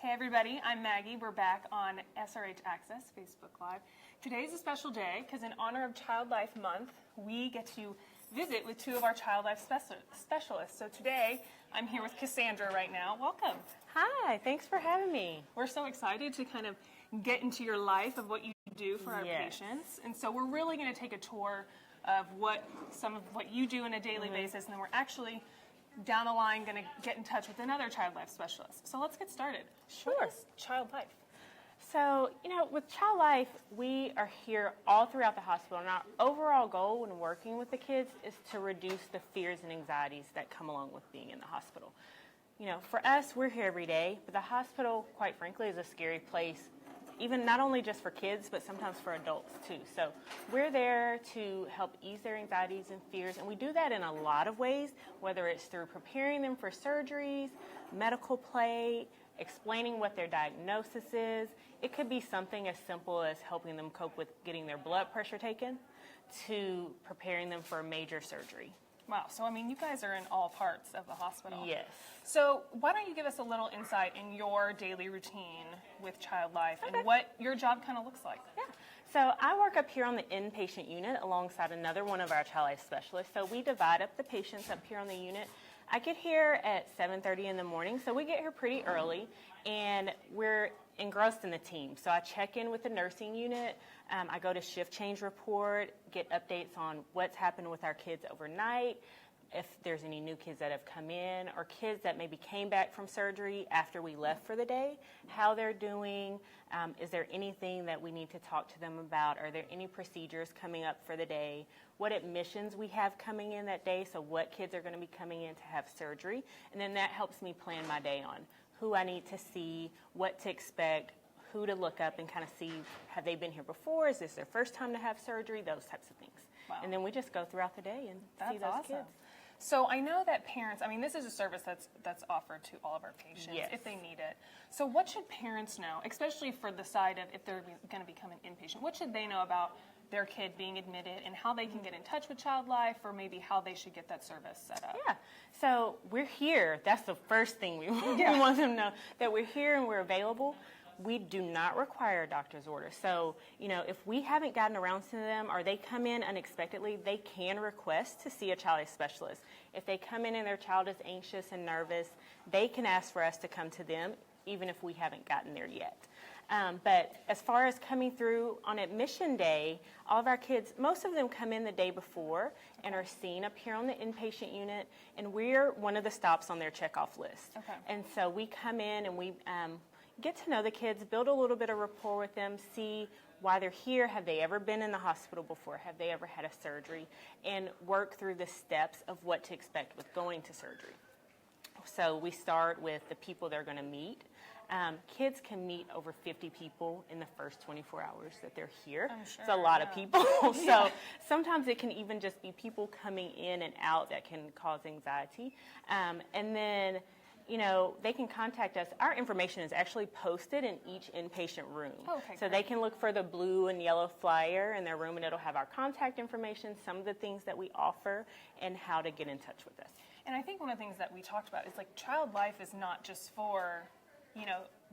Hey everybody, I'm Maggie. We're back on SRH Access Facebook Live. Today's a special day because in honor of Child Life Month, we get to visit with two of our Child Life specialists. So today, I'm here with Cassandra right now. Welcome. Hi, thanks for having me. We're so excited to kind of get into your life of what you do for our patients. And so we're really going to take a tour of some of what you do on a daily basis, and then we're actually down the line going to get in touch with another Child Life specialist. So let's get started. Sure. What is Child Life? So, with Child Life, we are here all throughout the hospital, and our overall goal when working with the kids is to reduce the fears and anxieties that come along with being in the hospital. For us, we're here every day, but the hospital, quite frankly, is a scary place, even not only just for kids, but sometimes for adults too. So we're there to help ease their anxieties and fears, and we do that in a lot of ways, whether it's through preparing them for surgeries, medical play, explaining what their diagnosis is. It could be something as simple as helping them cope with getting their blood pressure taken to preparing them for a major surgery. Wow, so you guys are in all parts of the hospital. Yes. So why don't you give us a little insight in your daily routine with Child Life and what your job kind of looks like? Yeah. So I work up here on the inpatient unit alongside another one of our Child Life specialists. So we divide up the patients up here on the unit. I get here at 7:30 in the morning, so we get here pretty early, and we're engrossed in the team. So I check in with the nursing unit. I go to shift change report, get updates on what's happened with our kids overnight, if there's any new kids that have come in, or kids that maybe came back from surgery after we left for the day, how they're doing, is there anything that we need to talk to them about, are there any procedures coming up for the day, what admissions we have coming in that day, so what kids are going to be coming in to have surgery, and then that helps me plan my day on who I need to see, what to expect, who to look up and kind of see, have they been here before, is this their first time to have surgery, those types of things. Wow. And then we just go throughout the day and see those kids. So I know that parents, this is a service that's offered to all of our patients if they need it. So what should parents know, especially for the side of if they're going to become an inpatient? What should they know about their kid being admitted and how they can get in touch with Child Life, or maybe how they should get that service set up? Yeah. So we're here. That's the first thing we want them to know, that we're here and we're available. We do not require a doctor's order. So, if we haven't gotten around to them or they come in unexpectedly, they can request to see a child life specialist. If they come in and their child is anxious and nervous, they can ask for us to come to them, even if we haven't gotten there yet. But as far as coming through on admission day, all of our kids, most of them come in the day before and are seen up here on the inpatient unit, and we're one of the stops on their checkoff list. Okay. And so we come in and we get to know the kids, build a little bit of rapport with them, see why they're here, have they ever been in the hospital before, have they ever had a surgery, and work through the steps of what to expect with going to surgery. So we start with the people they're going to meet. Kids can meet over 50 people in the first 24 hours that they're here. I'm sure, it's a lot of people. So sometimes it can even just be people coming in and out that can cause anxiety. And then they can contact us. Our information is actually posted in each inpatient room. So they can look for the blue and yellow flyer in their room, and it'll have our contact information, some of the things that we offer, and how to get in touch with us. And I think one of the things that we talked about is Child Life is not just for,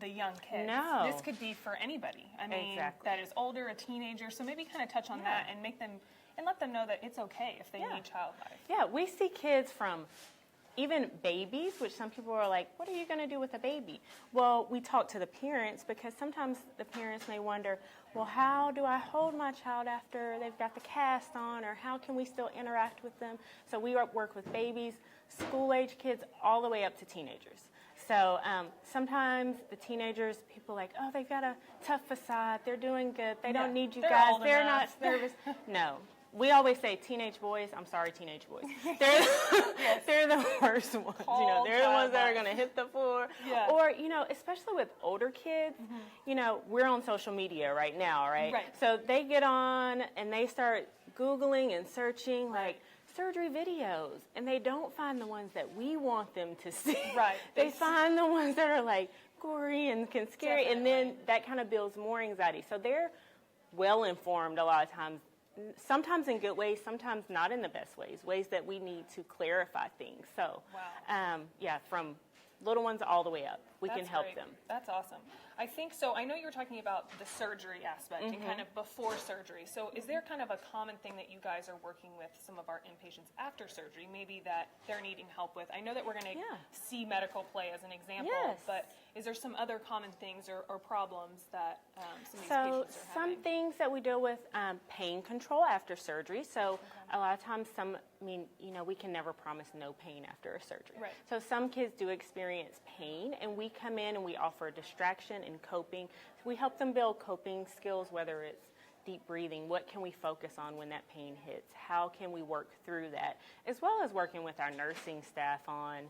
the young kids. No. This could be for anybody. Exactly. That is older, a teenager. So maybe kind of touch on that and let them know that it's okay if they need Child Life. Yeah, we see kids from even babies, which some people are like, what are you going to do with a baby? Well, we talk to the parents because sometimes the parents may wonder, well, how do I hold my child after they've got the cast on, or how can we still interact with them? So we work with babies, school-age kids, all the way up to teenagers. So sometimes the teenagers, people are like, oh, they've got a tough facade, they're doing good, they don't need you guys, they're not nervous. No. We always say teenage boys. I'm sorry, teenage boys. They're the worst ones. They're the ones that are going to hit the floor. Yeah. Or, especially with older kids, we're on social media right now, right? So they get on and they start Googling and searching surgery videos, and they don't find the ones that we want them to see. Right. They find the ones that are gory and can scare, and then that kind of builds more anxiety. So they're well informed a lot of times. Sometimes in good ways, sometimes not in the best ways that we need to clarify things. So, from little ones all the way up. We can That's help great. them. That's awesome. I think so. I know you were talking about the surgery aspect and kind of before surgery. So is there kind of a common thing that you guys are working with some of our inpatients after surgery, maybe that they're needing help with? I know that we're going to see medical play as an example, but is there some other common things or problems that some of these patients are having? Some things that we deal with, pain control after surgery. So a lot of times we can never promise no pain after a surgery. Right. So some kids do experience pain, and we come in and we offer distraction and coping. We help them build coping skills, whether it's deep breathing, what can we focus on when that pain hits? How can we work through that? As well as working with our nursing staff on,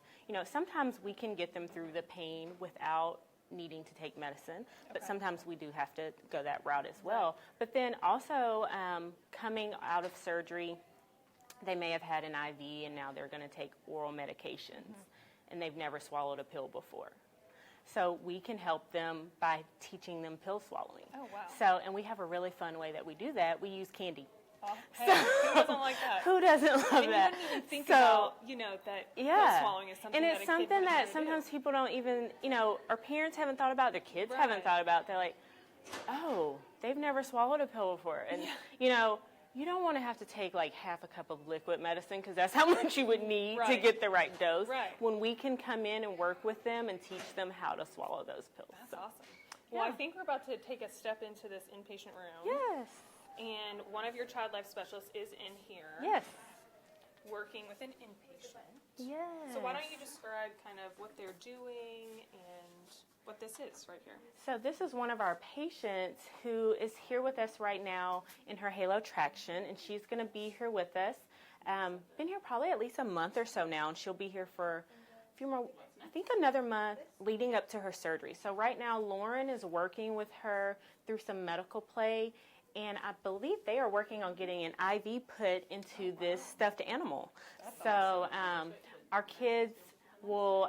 sometimes we can get them through the pain without needing to take medicine, but sometimes we do have to go that route as well. But then also coming out of surgery, they may have had an IV and now they're going to take oral medications and they've never swallowed a pill before. So we can help them by teaching them pill swallowing. Oh, wow. So, and we have a really fun way that we do that. We use candy. Oh, hey, who doesn't like that? Who doesn't love and that? You wouldn't even think about, that pill swallowing is something and it's that a kid something would that really sometimes do. people don't even, our parents haven't thought about, their kids haven't thought about. They're like, oh, they've never swallowed a pill before. And, you don't want to have to take like half a cup of liquid medicine because that's how much you would need to get the right dose. Right. When we can come in and work with them and teach them how to swallow those pills. That's awesome. Well, I think we're about to take a step into this inpatient room. Yes. And one of your child life specialists is in here. Yes. Working with an inpatient. Yes. So why don't you describe kind of what they're doing and what this is right here? So this is one of our patients who is here with us right now in her halo traction, and she's going to be here with us. Been here probably at least a month or so now, and she'll be here for a few more, I think another month leading up to her surgery. So right now Lauren is working with her through some medical play, and I believe they are working on getting an IV put into this stuffed animal. So our kids will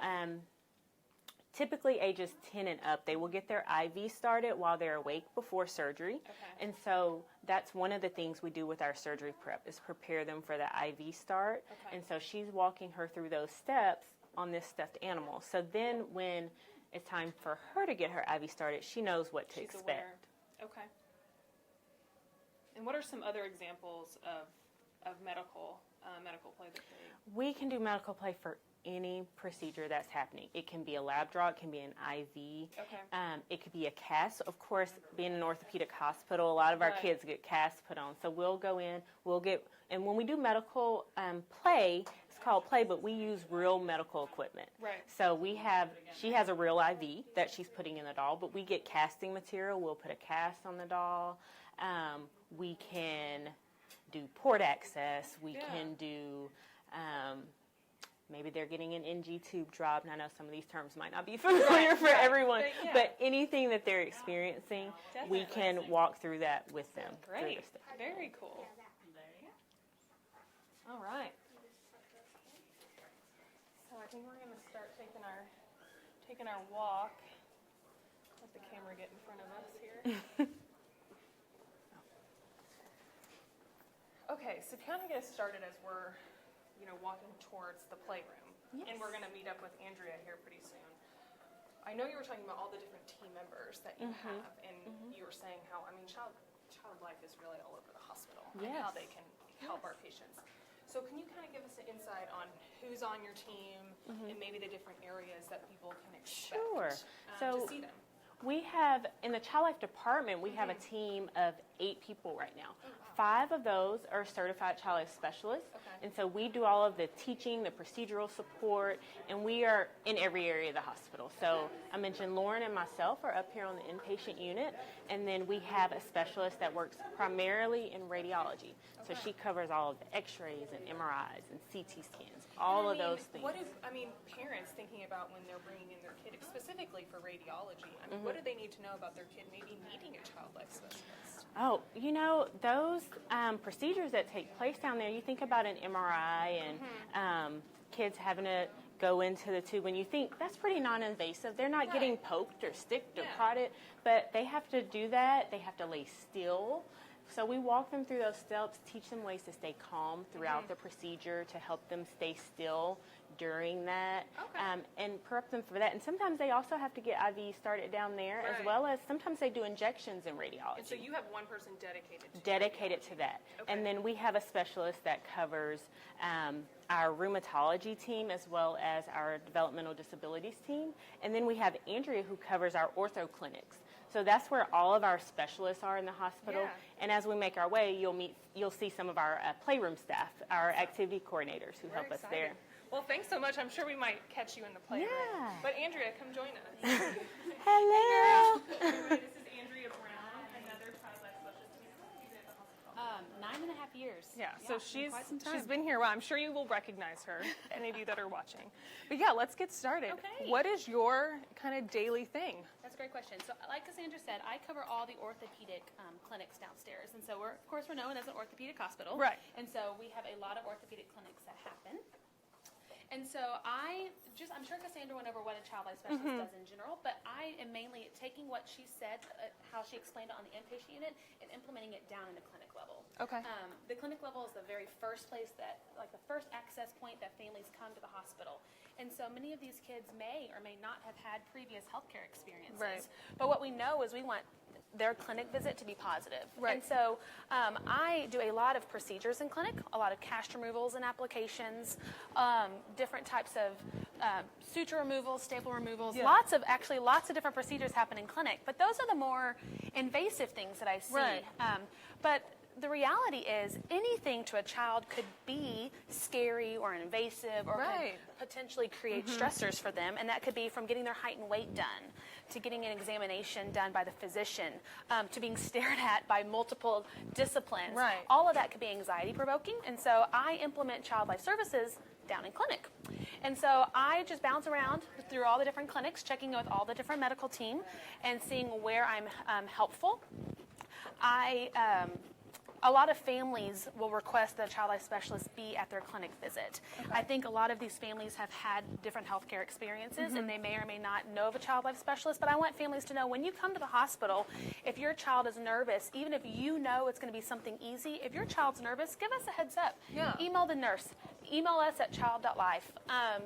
typically ages 10 and up, they will get their IV started while they're awake before surgery. And so that's one of the things we do with our surgery prep is prepare them for the IV start. And so she's walking her through those steps on this stuffed animal. So then when it's time for her to get her IV started, she knows what to expect. Aware. Okay. And what are some other examples of medical play that they... We can do medical play for any procedure that's happening. It can be a lab draw, it can be an IV, it could be a cast. Of course, being an orthopedic hospital, a lot of our kids get casts put on. So we'll go in, and when we do medical play, it's called play, but we use real medical equipment. Right. So she has a real IV that she's putting in the doll, but we get casting material, we'll put a cast on the doll. We can do port access, we can do... maybe they're getting an NG tube drop, and I know some of these terms might not be familiar for everyone, but anything that they're experiencing, we can walk through that with them. Great. Very cool. All right. So I think we're going to start taking our walk. Let the camera get in front of us here. Okay, so to kind of get us started as we're walking towards the playroom. Yes. And we're going to meet up with Andrea here pretty soon. I know you were talking about all the different team members that you have, and you were saying how, child life is really all over the hospital and how they can help our patients. So can you kind of give us an insight on who's on your team and maybe the different areas that people can expect to see them? We have, in the child life department, we have a team of 8 people right now. 5 of those are certified child life specialists, and so we do all of the teaching, the procedural support, and we are in every area of the hospital. So I mentioned Lauren and myself are up here on the inpatient unit, and then we have a specialist that works primarily in radiology. So she covers all of the x-rays and MRIs and CT scans, all of those things. What do parents thinking about when they're bringing in their kid, specifically for radiology? What do they need to know about their kid maybe needing a child life specialist? Oh, those procedures that take place down there, you think about an MRI and kids having to go into the tube, and you think that's pretty non-invasive. They're not getting poked or sticked or prodded, but they have to do that. They have to lay still. So we walk them through those steps, teach them ways to stay calm throughout the procedure, to help them stay still during that, Okay. and prep them for that. And sometimes they also have to get IV started down there, as well as sometimes they do injections in radiology. And so you have one person dedicated to Dedicated to that. Okay. And then we have a specialist that covers our rheumatology team as well as our developmental disabilities team. And then we have Andrea who covers our ortho clinics. So that's where all of our specialists are in the hospital. Yeah. And as we make our way, you'll see some of our Playroom staff, our activity coordinators who help us there. Well, thanks so much. I'm sure we might catch you in the Playroom. Yeah. But Andrea, come join us. Hello. This is Andrea Brown, another child life specialist. She's at the hospital. 9.5 years. Yeah, so she's quite some been here. Well, I'm sure you will recognize her, any of you that are watching. But yeah, let's get started. Okay. What is your kind of daily thing? That's a great question. So, like Cassandra said, I cover all the orthopedic clinics downstairs, and so we're known as an orthopedic hospital. Right. And so we have a lot of orthopedic clinics that happen. And so I'm sure Cassandra went over what a child life specialist does in general, but I am mainly taking what she said, how she explained it on the inpatient unit, and implementing it down in the clinic level. Okay. The clinic level is the very first place the first access point that families come to the hospital. And so many of these kids may or may not have had previous healthcare experiences. Right. But what we know is we want their clinic visit to be positive. Right. And so I do a lot of procedures in clinic, a lot of cast removals and applications, different types of suture removals, staple removals, Yeah. lots of different procedures happen in clinic. But those are the more invasive things that I see. Right. But the reality is anything to a child could be scary or invasive or Right. could potentially create stressors for them, and that could be from getting their height and weight done to getting an examination done by the physician, to being stared at by multiple disciplines. Right. All of that could be anxiety provoking, and so I implement child life services down in clinic. And so I just bounce around through all the different clinics, checking with all the different medical team and seeing where I'm helpful. A lot of families will request that a child life specialist be at their clinic visit. Okay. I think a lot of these families have had different healthcare experiences, and they may or may not know of a child life specialist, but I want families to know when you come to the hospital, if your child is nervous, even if you know it's going to be something easy, if your child's nervous, give us a heads up. Yeah. Email the nurse. Email us at child.life.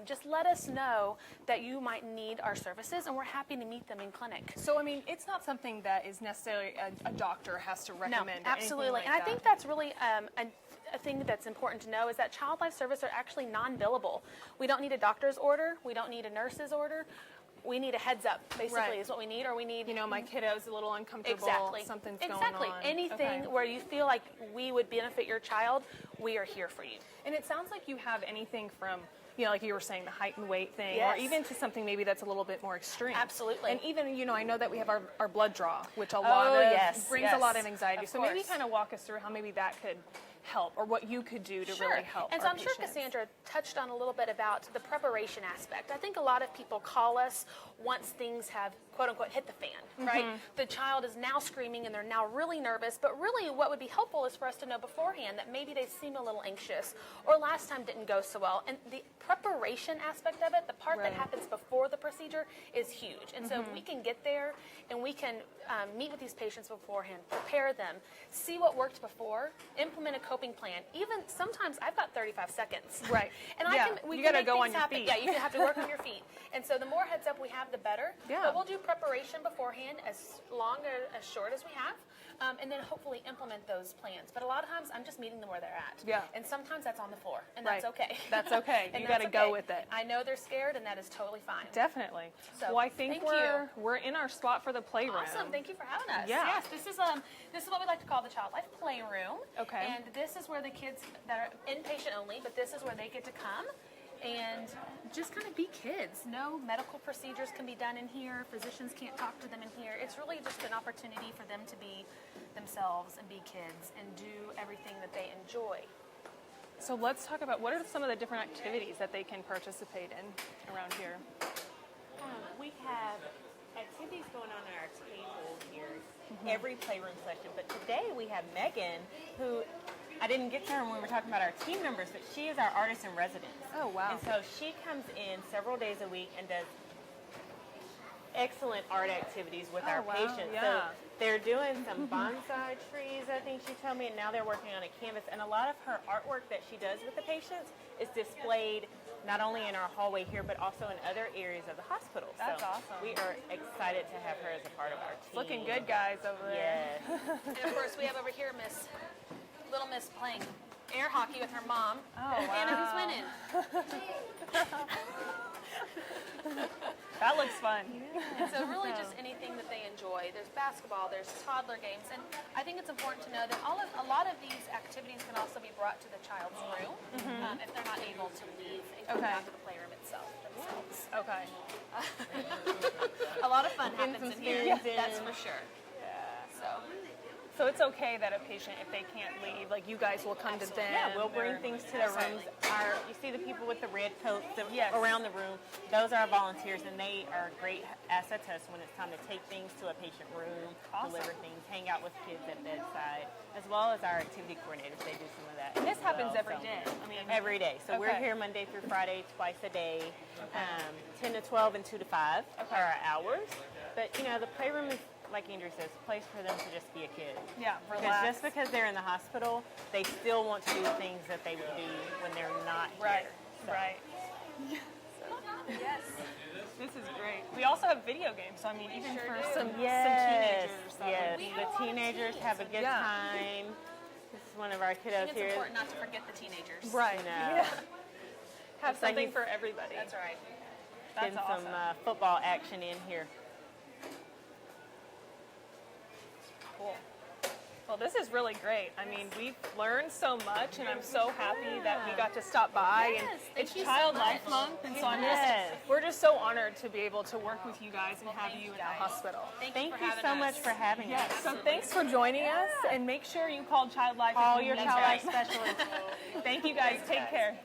Just let us know that you might need our services, and we're happy to meet them in clinic. So, I mean, it's not something that is necessarily a doctor has to recommend. No, absolutely. Like and I think that's really a thing that's important to know is that child life services are actually non-billable. We don't need a doctor's order. We don't need a nurse's order. We need a heads up, basically, is what we need, or we need... my kiddo's a little uncomfortable. Exactly. Something's going Exactly. on. Anything where you feel like we would benefit your child, we are here for you. And it sounds like you have anything from, like you were saying, the height and weight thing, Yes. or even to something maybe that's a little bit more extreme. Absolutely. And even, I know that we have our blood draw, which a lot of brings a lot of anxiety. Of so maybe course. kind of walk us through how maybe that could help, or what you could do to Sure. really help. And so our I'm sure patients. Cassandra touched on a little bit about the preparation aspect. I think a lot of people call us once things have, quote unquote, hit the fan, right? The child is now screaming and they're now really nervous, but really what would be helpful is for us to know beforehand that maybe they seem a little anxious or last time didn't go so well. And the preparation aspect of it, the part that happens before the procedure, is huge. And so if we can get there and we can meet with these patients beforehand, prepare them, see what worked before, implement a coping plan. Even sometimes I've got 35 seconds. Right. And You gotta make go things on your happen. feet. Yeah, you have to work on your feet. And so the more heads up we have, the better. Yeah. But we'll do preparation beforehand, as long or as short as we have, and then hopefully implement those plans. But a lot of times I'm just meeting them where they're at. Yeah. And sometimes that's on the floor, and Right. that's okay. That's okay. And You that's gotta go okay. with it. I know they're scared, and that is totally fine. Definitely. So, well, I think thank we're in our spot for the Playroom. Awesome. Thank you for having us. Yeah. Yes, this is what we like to call the Child Life Playroom. Okay. And this is where the kids that are inpatient only, but this is where they get to come and just kind of be kids. No medical procedures can be done in here. Physicians can't talk to them in here. It's really just an opportunity for them to be themselves and be kids and do everything that they enjoy. So let's talk about what are some of the different activities that they can participate in around here. We have activities going on at our table here every playroom session, but today we have Megan, who I didn't get to her when we were talking about our team members, but she is our artist in residence. Oh, wow. And so she comes in several days a week and does excellent art activities with our wow, patients. yeah. So they're doing some bonsai trees, I think she told me, and now they're working on a canvas. And a lot of her artwork that she does with the patients is displayed not only in our hallway here, but also in other areas of the hospital. That's so awesome. We are excited to have her as a part of our team. Looking good, guys, over there. Yes. And of course, we have over here Little Miss playing air hockey with her mom. Oh, wow. Anna, who's winning? That looks fun. And so really just anything that they enjoy. There's basketball, there's toddler games, and I think it's important to know that a lot of these activities can also be brought to the child's room if they're not able to leave and come down to the playroom itself themselves. Okay. A lot of fun happens in here, experiences. that's for sure. So it's okay that a patient, if they can't leave, like you guys will come to them. Yeah, we'll bring or- things to their rooms. You see the people with the red coats Yes. around the room. Those are our volunteers, and they are great asset to us when it's time to take things to a patient room, Awesome. deliver things, hang out with kids at bedside, as well as our activity coordinators. They do some of that. And this as happens well, every so- day. I mean, Every day. So we're Okay. here Monday through Friday, twice a day, 10 to 12 and 2 to 5 are our hours. But, the playroom is, like Andrea says, a place for them to just be a kid. Yeah, Because relax. just because they're in the hospital, they still want to do things that they would do when they're not Right, here. So, right. Yes. This is great. We also have video games, so I mean, even for some Yes, teenagers. that yes. would be- The teenagers have a good Yeah. time. This is one of our I kiddos think it's here. important not to forget the teenagers. Right. No. Yeah. Have Looks like something he's for everybody. That's right. That's Getting awesome. some football action in here. Cool. Well, this is really great. I mean, we've learned so much, and I'm so happy that we got to stop by. Yes, and thank it's you so Child much. Life Month, and so Yes. we're just so honored to be able to work with you guys and have thank you you in the guys. hospital. Thank for you having so us. much for having us. So thanks for joining us, and make sure you call Child Life. if Call you your need child help. life specialist. Thank you guys. Take care.